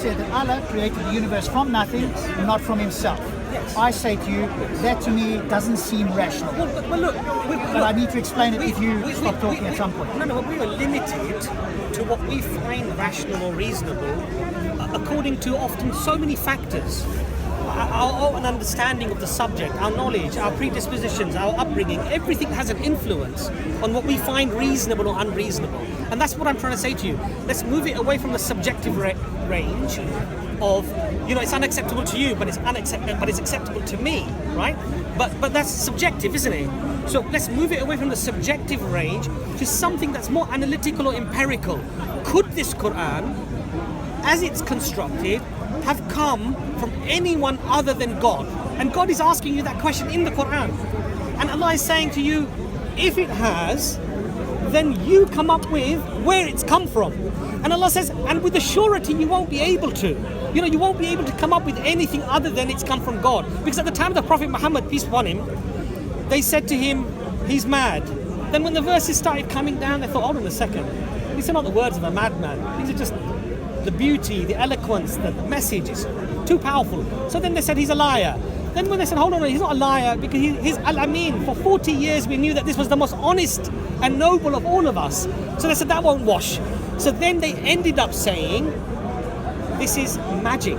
said that Allah created the universe from nothing, not from himself. Yes. I say to you, that to me doesn't seem rational. But look, But I need to explain it if you stop talking at some point. No, but we are limited to what we find rational or reasonable according to often so many factors. Our own understanding of the subject, our knowledge, our predispositions, our upbringing, everything has an influence on what we find reasonable or unreasonable. And that's what I'm trying to say to you. Let's move it away from the subjective range of, it's unacceptable to you, but it's acceptable to me, right? But that's subjective, isn't it? So let's move it away from the subjective range to something that's more analytical or empirical. Could this Quran, as it's constructed, have come from anyone other than God? And God is asking you that question in the Quran. And Allah is saying to you, if it has, then you come up with where it's come from. And Allah says, and with the surety you won't be able to. You won't be able to come up with anything other than it's come from God. Because at the time of the Prophet Muhammad, peace upon him, they said to him, he's mad. Then when the verses started coming down, they thought, hold on a second. These are not the words of a madman. These are just the beauty, the eloquence, the message is too powerful. So then they said he's a liar. Then when they said, hold on, he's not a liar because he's Al-Amin. For 40 years we knew that this was the most honest and noble of all of us. So they said that won't wash. So then they ended up saying, this is magic.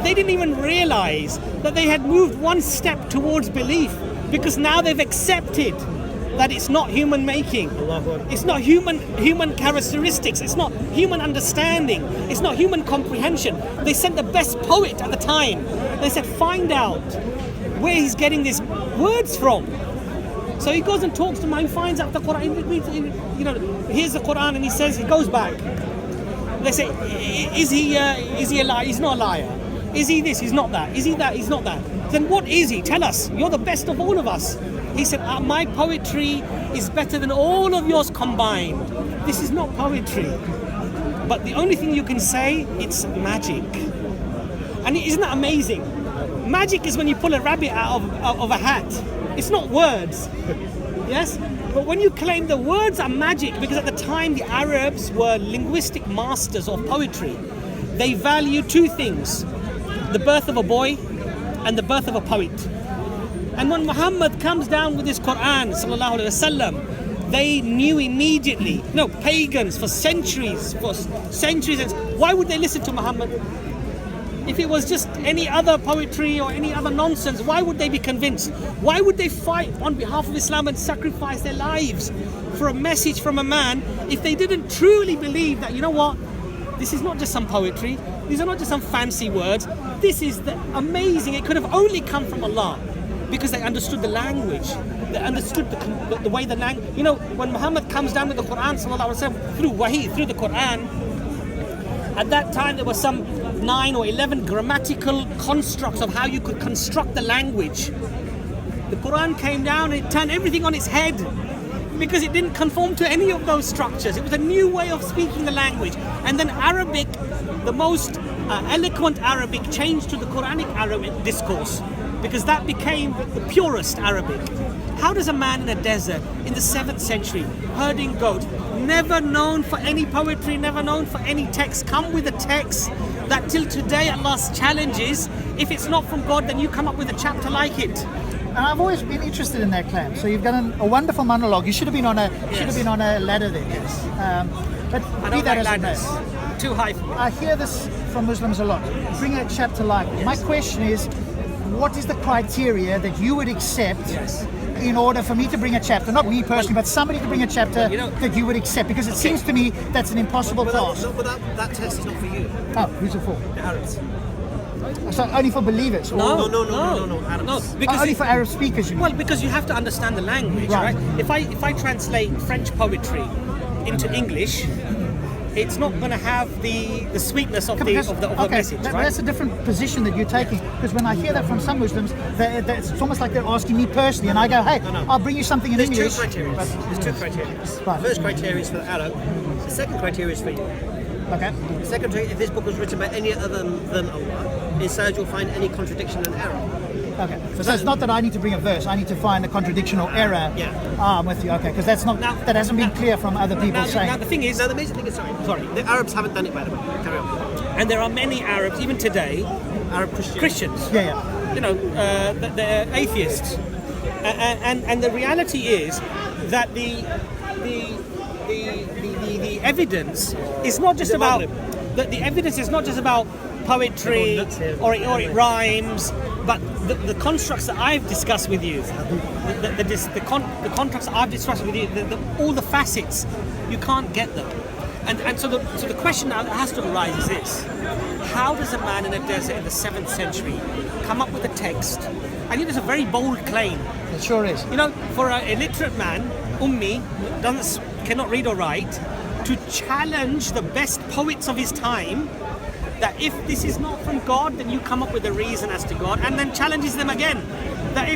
They didn't even realize that they had moved one step towards belief, because now they've accepted that it's not human making. It's not human characteristics. It's not human understanding. It's not human comprehension. They sent the best poet at the time. They said, find out where he's getting these words from. So he goes and talks to him, he finds out the Quran, here's the Quran, and he says, he goes back. They say, is he a liar? He's not a liar. Is he this? He's not that. Is he that? He's not that. Then what is he? Tell us. You're the best of all of us. He said, my poetry is better than all of yours combined. This is not poetry. But the only thing you can say, it's magic. And isn't that amazing? Magic is when you pull a rabbit out of a hat. It's not words. Yes? But when you claim the words are magic, because at the time the Arabs were linguistic masters of poetry, they value two things: the birth of a boy and the birth of a poet. And when Muhammad comes down with his Quran, sallallahu alaihi wasallam, they knew immediately. No, pagans for centuries, and why would they listen to Muhammad? If it was just any other poetry or any other nonsense, why would they be convinced? Why would they fight on behalf of Islam and sacrifice their lives for a message from a man if they didn't truly believe that, this is not just some poetry, these are not just some fancy words, this is amazing, it could have only come from Allah, because they understood the language, they understood the way the language, when Muhammad comes down with the Quran, sallallahu alaihi wasallam, through wahi, through the Quran, at that time there were some 9 or 11 grammatical constructs of how you could construct the language. The Quran came down and it turned everything on its head, because it didn't conform to any of those structures. It was a new way of speaking the language. And then Arabic, the most eloquent Arabic, changed to the Quranic Arabic discourse, because that became the purest Arabic. How does a man in a desert in the 7th century, herding goats, never known for any poetry, never known for any text, come with a text that till today Allah challenges? If it's not from God, then you come up with a chapter like it. And I've always been interested in that claim. So you've got a wonderful monologue. You should have been on a ladder there. Yes. But I be don't that like as it ladders. may. Too high for me. I hear this from Muslims a lot. Bring a chapter like it. Yes. My question is, what is the criteria that you would accept in order for me to bring a chapter? Not me personally, but somebody to bring a chapter that you would accept. Because it seems to me that's an impossible task. That test is not for you. Oh, who's it for? The Arabs. So only for believers? No, Oh, Arabs. No, because only for Arab speakers, you mean? Well, because you have to understand the language, right? If I translate French poetry into English, it's not going to have the sweetness of the message, right? That's a different position that you're taking. Because when I hear that from some Muslims, it's almost like they're asking me personally, and I go, hey, I'll bring you something in English. There's two criteria. Right. The first criteria is for the Arab. The second criteria is for you. Okay. Secondly, if this book was written by any other than Allah, inside you'll find any contradiction and error. Okay. So it's not that I need to bring a verse. I need to find a contradiction or error. Yeah. I'm with you. Okay. Because that hasn't been clear from other people saying. Now the thing is, The amazing thing is, sorry, the Arabs haven't done it, by the way. Carry on. and there are many Arabs, even today, Arab Christians. Yeah. you know, they're atheists, and the reality is that the evidence is not just about the evidence is not just about poetry or it rhymes, but the constructs that I've discussed with you, the constructs that I've discussed with you, all the facets, you can't get them. And so the question now that has to arise is this: how does a man in a desert in the 7th century come up with a text? And it is a very bold claim. It sure is. You know, for an illiterate man, ummi, cannot read or write, to challenge the best poets of his time, that if this is not from God, then you come up with a reason as to God, and then challenges them again. That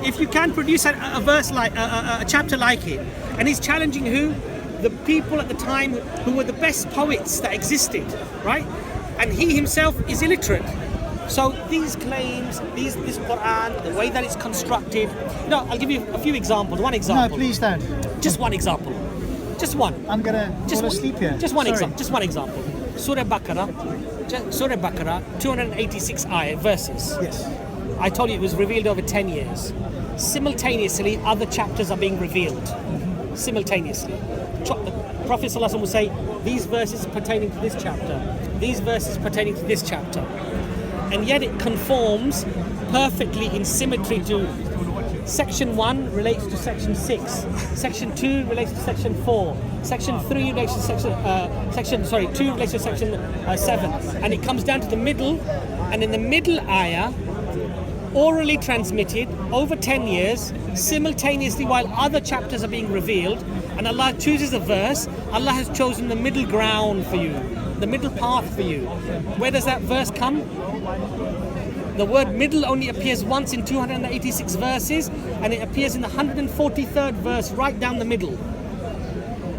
if you can produce a verse like a chapter like it, and he's challenging who? The people at the time who were the best poets that existed, right? And he himself is illiterate. So these claims, this Quran, the way that it's constructed, I'll give you a few examples. One example. No, please don't. Just one example. Just one. I'm gonna fall asleep here. Just one Sorry. example. Just one example. Surah Baqarah, 286 verses. Yes. I told you it was revealed over 10 years. Simultaneously, other chapters are being revealed. Simultaneously. The Prophet ﷺ will say, these verses pertaining to this chapter, these verses pertaining to this chapter. And yet it conforms perfectly in symmetry to Section 1 relates to Section 6, Section 2 relates to Section 4, Section 3 relates to Section 2 relates to Section 7. And it comes down to the middle, and in the middle ayah, orally transmitted over 10 years, simultaneously while other chapters are being revealed, and Allah chooses a verse, Allah has chosen the middle ground for you, the middle path for you. Where does that verse come? The word middle only appears once in 286 verses, and it appears in the 143rd verse right down the middle.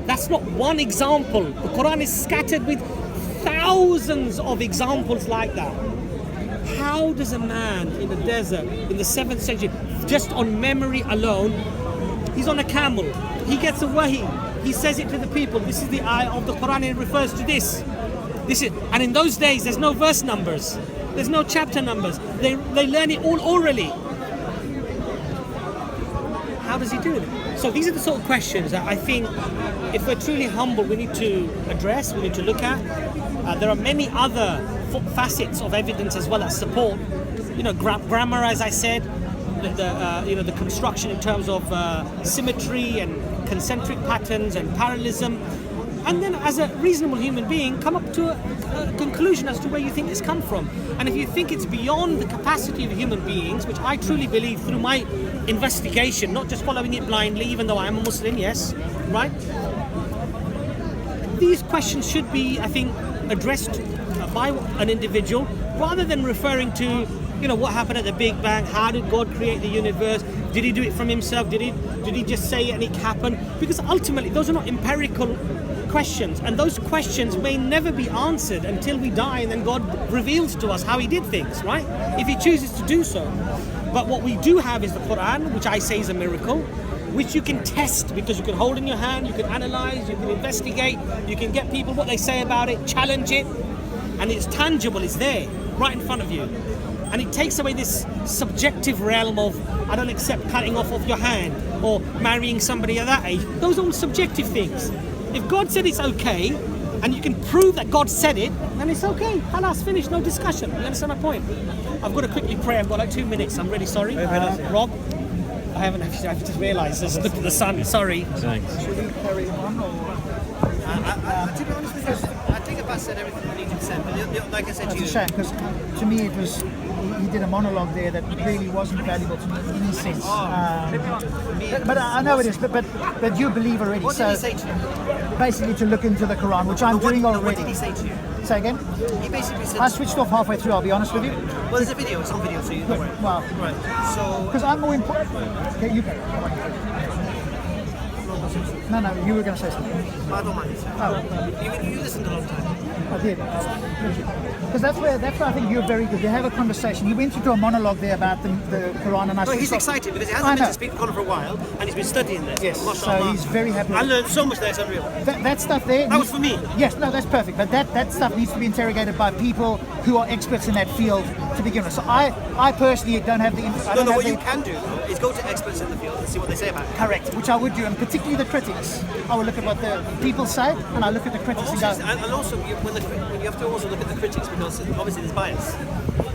That's not one example. The Quran is scattered with thousands of examples like that. How does a man in the desert in the 7th century, just on memory alone, he's on a camel, he gets a wahi, he says it to the people, this is the ayah of the Quran and it refers to this. And in those days there's no verse numbers, there's no chapter numbers, they learn it all orally. How does he do it? So these are the sort of questions that I think, if we're truly humble, we need to address, we need to look at. There are many other facets of evidence as well that support, grammar, as I said, the construction in terms of symmetry and concentric patterns and parallelism, and then as a reasonable human being come up to a conclusion as to where you think it's come from. And if you think it's beyond the capacity of human beings, which I truly believe through my investigation, not just following it blindly, even though I am a Muslim, yes, right? These questions should be, I think, addressed by an individual, rather than referring to, what happened at the Big Bang, how did God create the universe, did he do it from himself, did he just say it and it happened? Because ultimately those are not empirical questions, and those questions may never be answered until we die, and then God reveals to us how he did things, right? If he chooses to do so. But what we do have is the Quran, which I say is a miracle, which you can test, because you can hold in your hand, you can analyze, you can investigate, you can get people what they say about it, challenge it, and it's tangible, it's there, right in front of you. And it takes away this subjective realm of, I don't accept cutting off your hand, or marrying somebody at that age. Those are all subjective things. If God said it's okay, and you can prove that God said it, then it's okay. Halas, finished, no discussion. You understand my point? I've got to quickly pray, I've got like 2 minutes, I'm really sorry. Rob? I've just realised, just looked at the sun, sorry. Thanks. Should we carry on, or? To be honest with you, I think Abbas said everything we need to say, but like I said to you... It's a shame, because to me it was, he did a monologue there that really wasn't valuable to me in any sense. But I know it is, but you believe already. What did he say to you? Basically to look into the Quran, which I'm doing already. What did he say to you? Say again? He basically said... I switched off halfway through, I'll be honest with you. Well, there's a video, it's on video, so you don't worry. Well, Right, so... because I'm more important. Okay, you go. No, you were going to say something. I don't mind. Oh, You listened a long time. I did. Because that's where I think you're very good. You have a conversation. You went into a monologue there about the Quran, and I No, he's excited because he hasn't been to speak Quran for a while, and he's been studying this. Yes, Mashallah. so he's very happy. I learned so much there, it's unreal. That stuff there. That was for me. Yes, no, that's perfect. But that stuff needs to be interrogated by people who are experts in that field to begin with. So I personally don't have the. What you can do though, is go to experts in the field and see what they say about it. Correct, which I would do, and particularly the critics. I will look at what the people say, and I look at the critics and go. And also, when you have to also look at the critics because obviously there's bias.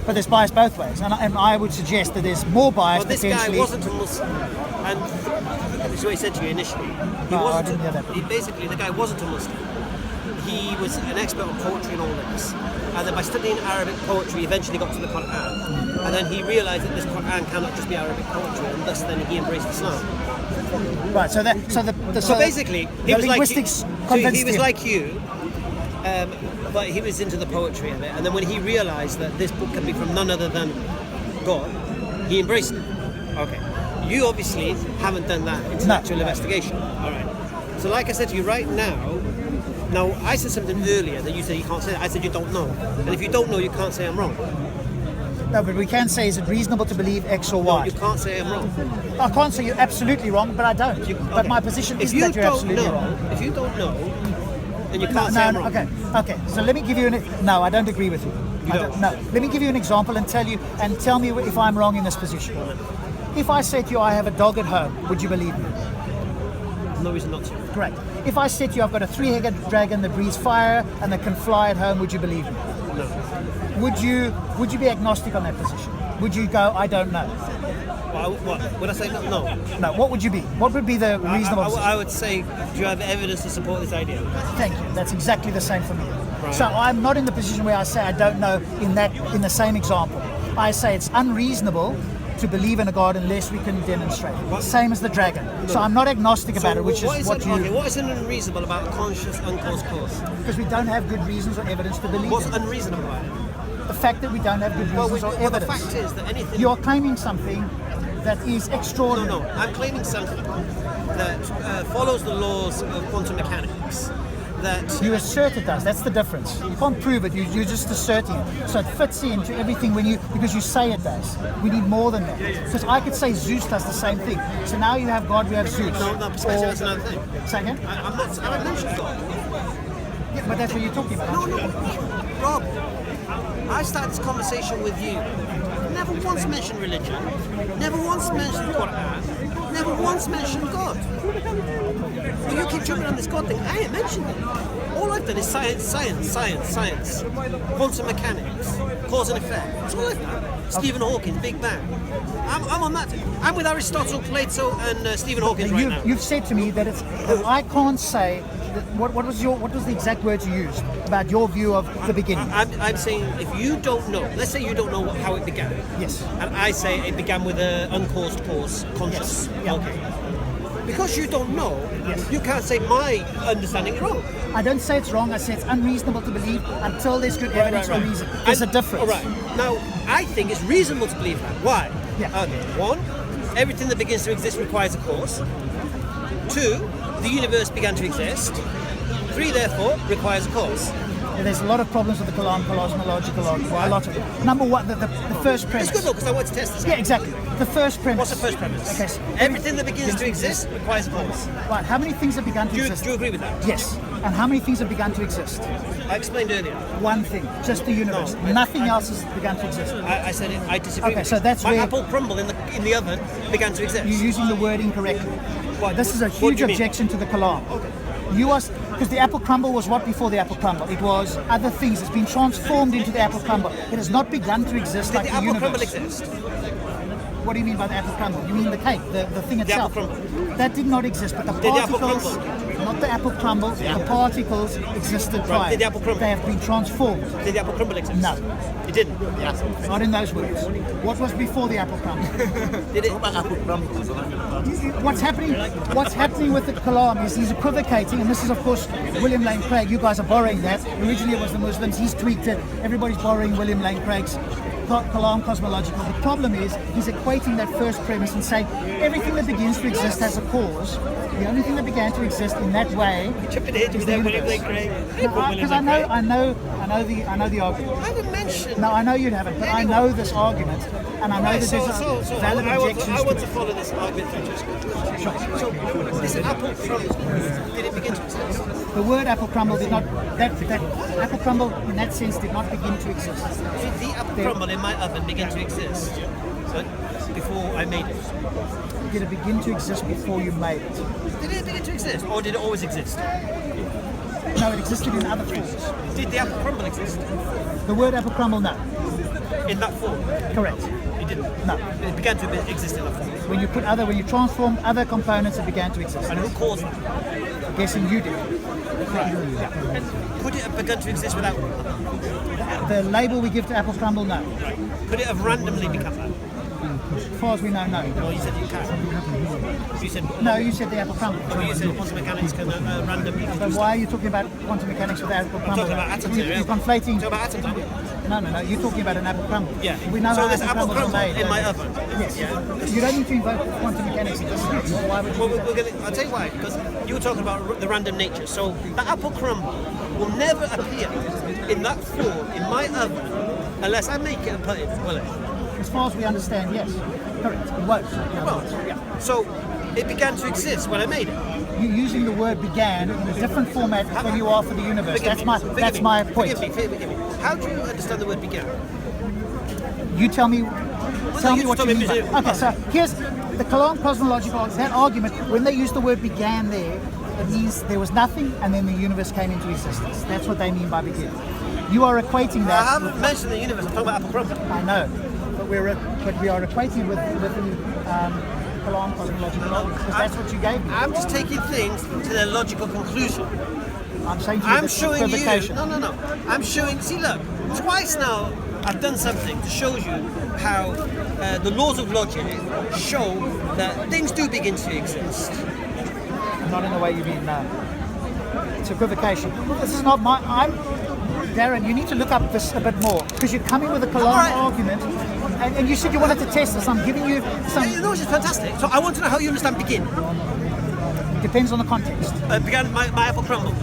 But there's bias both ways, and I would suggest that there's more bias Well, this potentially. guy wasn't a Muslim, and this is what he said to you initially. I didn't hear that. Basically, the guy wasn't a Muslim. He was an expert on poetry and all this, and then by studying Arabic poetry, he eventually got to the Quran, and then he realised that this Quran cannot just be Arabic poetry, and thus then he embraced Islam. Right. So basically, he was linguistics he was like you. But he was into the poetry of it, and then when he realised that this book can be from none other than God, he embraced it. Okay. You obviously haven't done that intellectual investigation. All right. So like I said to you right now I said something earlier that you said you can't say that. I said you don't know. And if you don't know, you can't say I'm wrong. No, but we can say, is it reasonable to believe X or Y? No, you can't say I'm wrong. I can't say you're absolutely wrong, but I don't. But my position is that you're absolutely wrong. If you don't know, then you can't say I'm wrong. Okay. So let me give you no, I don't agree with you. No, let me give you an example and tell me if I'm wrong in this position. If I said to you I have a dog at home, would you believe me? No reason not to. Correct. If I said to you I've got a three-headed dragon that breathes fire and that can fly at home, would you believe me? No. Would you be agnostic on that position? Would you go, I don't know? What? Would I say no? No. No. What would you be? What would be the reasonable position? I would say, do you have evidence to support this idea? Thank you. That's exactly the same for me. Right. So I'm not in the position where I say I don't know in the same example. I say it's unreasonable to believe in a God unless we can demonstrate it. Same as the dragon. No. So I'm not agnostic about it, which is what you... Okay, what is unreasonable about a conscious, uncaused cause? Because we don't have good reasons or evidence to believe What's it. unreasonable about it? The fact that we don't have good reasons or evidence. The fact is that anything... You're claiming something that is extraordinary. No, I'm claiming something that follows the laws of quantum mechanics. That you assert it does. That's the difference. You can't prove it. You're just asserting it. So it fits into everything because you say it does. We need more than that. Because I could say Zeus does the same thing. So now you have God, we have Zeus. No, that's another thing. Say again? I haven't mentioned God. Yeah, but that's what you're talking about. No, Rob. I started this conversation with you. Never once mentioned religion. Never once mentioned Quran. Never once mentioned God. But you keep jumping on this God thing. I ain't mentioned it. All I've done is science. Quantum mechanics, cause and effect. That's all I've done. Stephen Hawking, Big Bang. I'm on that. I'm with Aristotle, Plato, and Stephen Hawking right now. You've said to me that I can't say. What was the exact words you used about your view of the beginning? I'm saying if you don't know, let's say you don't know how it began. Yes. And I say it began with an uncaused cause, conscious. Yes. Yeah. Okay. Because you don't know, you can't say my understanding is wrong. I don't say it's wrong. I say it's unreasonable to believe until there's good evidence or reason. There's a difference. All right. Now, I think it's reasonable to believe that. Why? Yeah. Okay. One, everything that begins to exist requires a cause. Two, the universe began to exist. Three, therefore, requires a cause. Yeah, there's a lot of problems with the cosmological argument. A lot of it. Number one, the first premise. It's good though, because I want to test this. Yeah, exactly. The first premise. What's the first premise? Okay. So everything that begins to exist requires a cause. Right. How many things have begun to exist? Do you agree with that? Yes. And how many things have begun to exist? I explained earlier. One thing, just the universe. No, Nothing else has begun to exist. I said it. I disagree. Okay, with so you. that's My where apple crumble in the oven began to exist. you're using the word incorrectly. What? This is a What do huge you mean? objection to the Kalam. You are, because the apple crumble was what before the apple crumble? It was other things. It's been transformed into the apple crumble. It has not begun to exist like Did the the apple universe. crumble exist? What do you mean by the apple crumble? You mean the cake, the thing itself? apple crumble. That did not exist, but the Did the apple particles, not the apple crumble, the particles existed prior. Did the apple crumble? They have been transformed. Did the apple crumble exist? No. It didn't. Not in those words. What was before the apple crumble? Did it? What's happening with the Kalam is he's equivocating, and this is of course William Lane Craig. You guys are borrowing that. Originally it was the Muslims. He's tweaked it. Everybody's borrowing William Lane Craig's Kalam cosmological. The problem is he's equating that first premise and saying everything that begins to exist has a cause. The only thing that began to exist in that way is the universe. Because I know the argument. I haven't mentioned. No, I know you haven't, but I know this argument, and I know that there's valid objections I want to to it. follow this argument through just quickly. So, this apple crumble, did it begin to exist? The word apple crumble did not. That apple crumble in that sense did not begin to exist. Did the apple crumble in my oven begin to exist before I made it? Did it begin to exist before you made it? Did it begin to exist, or did it always exist? No, it existed in other forms. Did the apple crumble exist The word apple crumble, no. in that form? Correct. It didn't. No. It began to exist in that form. When you transform other components, it began to exist. And who caused that? I'm guessing you did. And could it have begun to exist without? The label we give to apple crumble, no. Could it have randomly become that? As far as we know, no. Well, you said you can. You said No, you said the apple crumble. Well, you said quantum mechanics can randomly. But why are you talking about quantum mechanics with apple crumble? talking about atoms here, You're yeah. conflating. Talk about atoms, aren't you? No. You're talking about an apple crumble. Yeah. We know So how there's apple crumbles are crumble made. in my oven. Yes. You don't need to invoke quantum mechanics in this case. Why would you? Well, I'll tell you why. Because you were talking about the random nature. So the apple crumble will never appear in that form in my oven unless I make it and put it. Will it? As far as we understand, yes. Correct. It won't. Well, yeah. So it began to exist when I made it. You're using the word began in a different format than you are for the universe. Forgive That's me. my point. Forgive me. How do you understand the word began? You tell me. Tell me you what tell you me mean. music. Okay, so here's the Kalam cosmological. That argument, when they use the word began there, it means there was nothing and then the universe came into existence. That's what they mean by begin. You are equating I that. haven't mentioned the universe. I'm talking about apple crumble. I know, but we are equating with the Kalam cosmological because that's what you gave me. I'm just taking things to their logical conclusion. I'm saying to you I'm this is showing you. equivocation. No. I'm showing. See, look. Twice now, I've done something to show you how the laws of logic show that things do begin to exist. Not in the way you mean now. It's equivocation. This is not my. Darren, you need to look up this a bit more because you're coming with a Kalam Alright. argument, and you said you wanted to test this. I'm giving you some. You know, which is fantastic. So I want to know how you understand begin. Depends on the context. Began my apple crumble.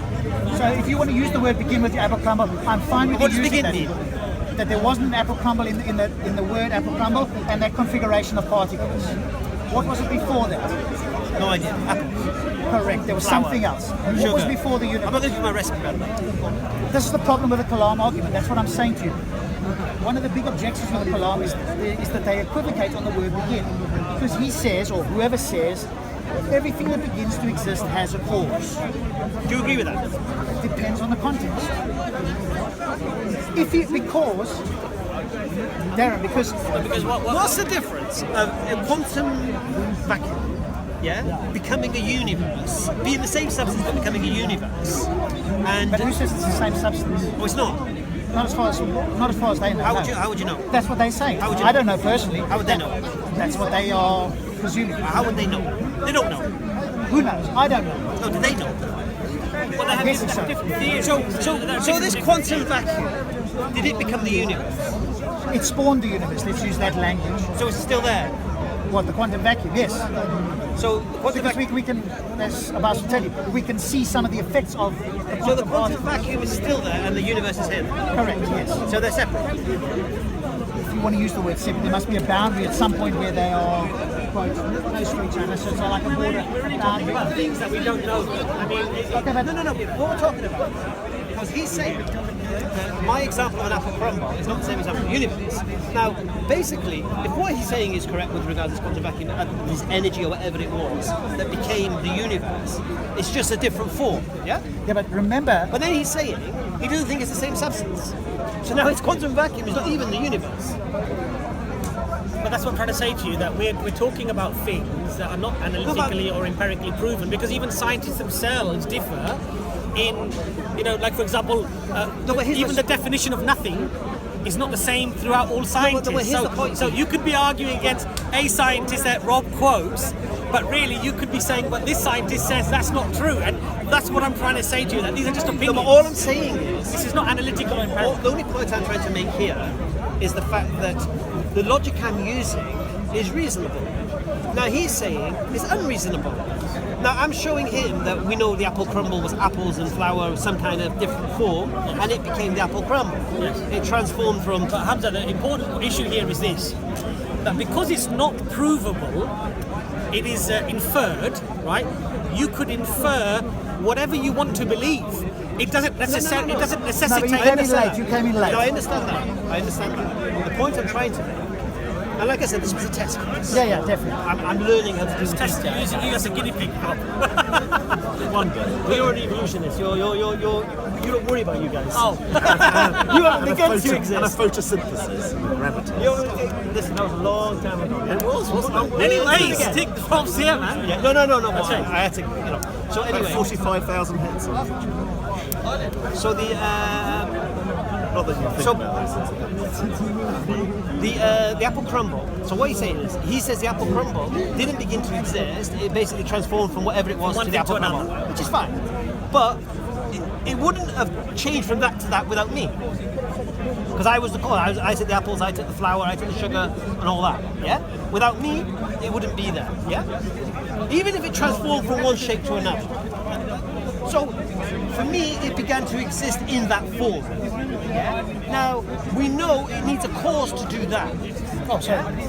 So if you want to use the word begin with your apple crumble, I'm fine with What you does using begin that. mean? That there wasn't an apple crumble in the word apple crumble and that configuration of particles. What was it before that? No idea. Apple. Correct. There was Flour. something else. What Sugar. was before the I'm universe? not going to give my recipe, by the way. This is the problem with the Kalam argument. That's what I'm saying to you. One of the big objections with the Kalam is that they equivocate on the word begin. Because he says, or whoever says, everything that begins to exist has a cause. Do you agree with that? It depends on the context. Because Because what's the difference of a quantum vacuum, becoming a universe, being the same substance but becoming a universe, and but who says it's the same substance? oh, it's not. Not as far as they know. How would you know? That's what they say. How would you I know? don't know personally. How would they know? That's what they are presuming. How would they know? They don't know. Who knows? I don't know. No, do they know? Well, I'm guessing so. So this quantum vacuum, did it become the universe? It spawned the universe. Let's use that language. So it's still there. What, the quantum vacuum? Yes. So the quantum Because vacuum. we can, as Abbas will tell you, we can see some of the effects of the So the quantum quantum particle. vacuum is still there, and the universe is here. Correct, yes. So they're separate. If you want to use the word separate, there must be a boundary at some point where they are, quote, close to each other, so it's not like a border boundary. things that we don't know. I mean, Okay, but No. What we're talking about, because he's saying that my example of an apple crumble is not the same example of the universe. Now, basically, if what he's saying is correct with regards to this quantum vacuum, this energy or whatever it was that became the universe, it's just a different form. Yeah. Yeah, but remember, But then he's saying he doesn't think it's the same substance. So now his quantum vacuum is not even the universe. but that's what I'm trying to say to you, that we're talking about things that are not analytically or empirically proven, because even scientists themselves differ in, like for example, even the definition of nothing is not the same throughout all scientists. here's the point. So you could be arguing against a scientist that Rob quotes But really, you could be saying, but this scientist says that's not true, and that's what I'm trying to say to you. That these are just No, opinions. but all I'm saying is, This is not analytical and the only point I'm trying to make here is the fact that the logic I'm using is reasonable. Now he's saying it's unreasonable. Now I'm showing him that we know the apple crumble was apples and flour, some kind of different form, and it became the apple crumble. It transformed from. But Hamza, the important issue here is this: that because it's not provable, it is inferred, right? You could infer whatever you want to believe. It doesn't necessarily. It doesn't No, necessitate. but you came in late. You came in late. No, I understand that. I understand that. The point I'm trying to make, and like I said, this was a test case. Yeah, definitely. I'm learning how to do this. Test using you as a guinea pig. One day. You're an evolutionist. You don't worry about you guys. Oh, You are begun to And a exist. photosynthesis and gravity. Listen, that was a long time ago. It was, wasn't it? anyways, tick the props here, man. Yeah, no. But Okay. I had to, So About anyway, 45,000 hits. so the Not that you think So- about this. the apple crumble. So what he's saying is, he says the apple crumble didn't begin to exist. It basically transformed from whatever it was One to the thing to apple crumble, another. which is fine. But it wouldn't have changed from that to that without me. Because I was the core. I took the apples, I took the flour, I took the sugar, and all that. Yeah. Without me, it wouldn't be there. Yeah. Even if it transformed from one shape to another. So, for me, it began to exist in that form. Yeah? Now, we know it needs a cause to do that. Oh, sorry.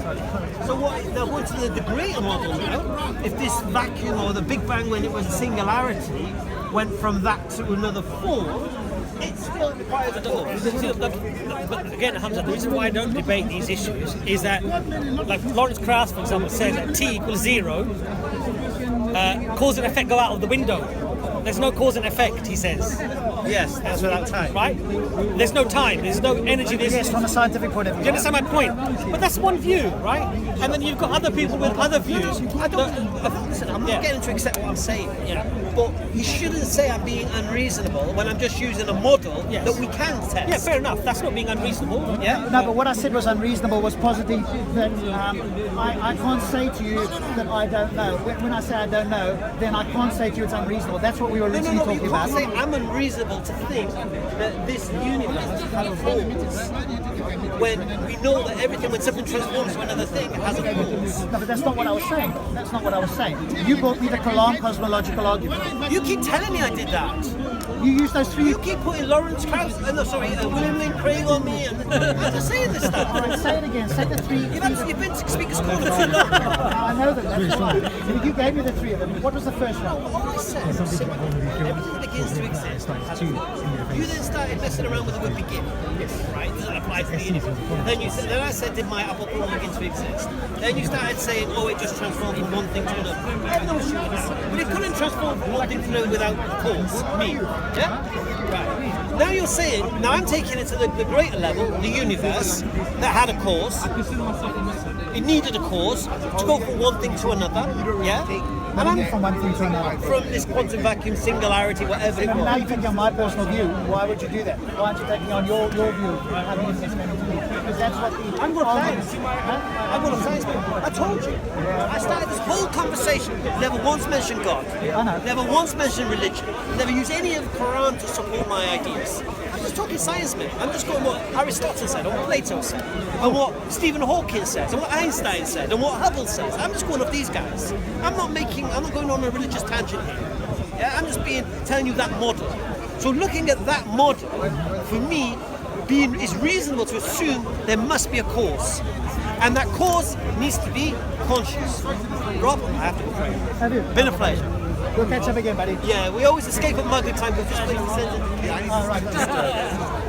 So now going to the greater model now, if this vacuum or the Big Bang when it was a singularity went from that to another form, it still requires a cause. But again, Hamza, the reason why I don't debate these issues is that, like Lawrence Krauss, for example, says that t equals 0, cause and effect go out of the window. There's no cause and effect, he says. Yes, that's without time. Right? There's no time, there's no energy, Yes, from a scientific point of Do view. you understand my point? But that's one view, right? And then you've got other people with other views. Listen, I'm not Yeah. getting to accept what I'm saying. Yeah. But you shouldn't say I'm being unreasonable when I'm just using a model Yes. that we can test. Yeah, fair enough. That's not being unreasonable. Yeah? No, but what I said was unreasonable was positing that I can't say to you that I don't know. When I say I don't know, then I can't say to you it's unreasonable. That's what we were No, originally you talking can't about. say I'm unreasonable to think that this universe has a cause when we know that everything, when something transforms to another thing, has a cause. No, but that's not what I was saying. That's not what I was saying. You brought me the Kalam cosmological argument. You keep telling me I did that. You used those three. You keep putting Lawrence Krauss, William Lane Craig on me, and I'm just saying this All stuff. right, say it again. Say the three. You've been to Speaker's Corner too long. I know that. That's fine. You gave me the three of them. What was the first one? All I said was simple. Everything that begins to exist has a cause. You then started messing around with the word begin. Right? Does that apply to the universe? Then I said, did my apple crumble begin to exist? Then you started saying, oh, it just transformed from one thing to another. I have no issue with that. But it couldn't transform from one thing to another without a cause. Me. Yeah? Right. Now you're saying, now I'm taking it to the greater level, the universe, that had a cause. It needed a cause to go from one thing to another. Yeah? And And I'm I'm from one thing to another. from this quantum vacuum singularity, whatever it And now was. you think on my personal view. Why would you do that? Why aren't you taking on your view of how the universe came into being? Because that's what the I'm going to science. Huh? I'm going to science. I told you. I started this whole conversation. Never once mentioned God. I know. Never once mentioned religion. Never used any of the Quran to support my ideas. I'm just talking science, man. I'm just going what Aristotle said, and what Plato said, and what Stephen Hawking says, and what Einstein said, and what Hubble says. I'm just going off these guys. I'm not going on a religious tangent here. Yeah, I'm just telling you that model. So looking at that model, for me, it's reasonable to assume there must be a cause. And that cause needs to be conscious. Rob, I have to go pray. Have you? Been a pleasure. We'll catch up again, buddy. Yeah, we always escape at Mugger time because this place is sensitive. All right.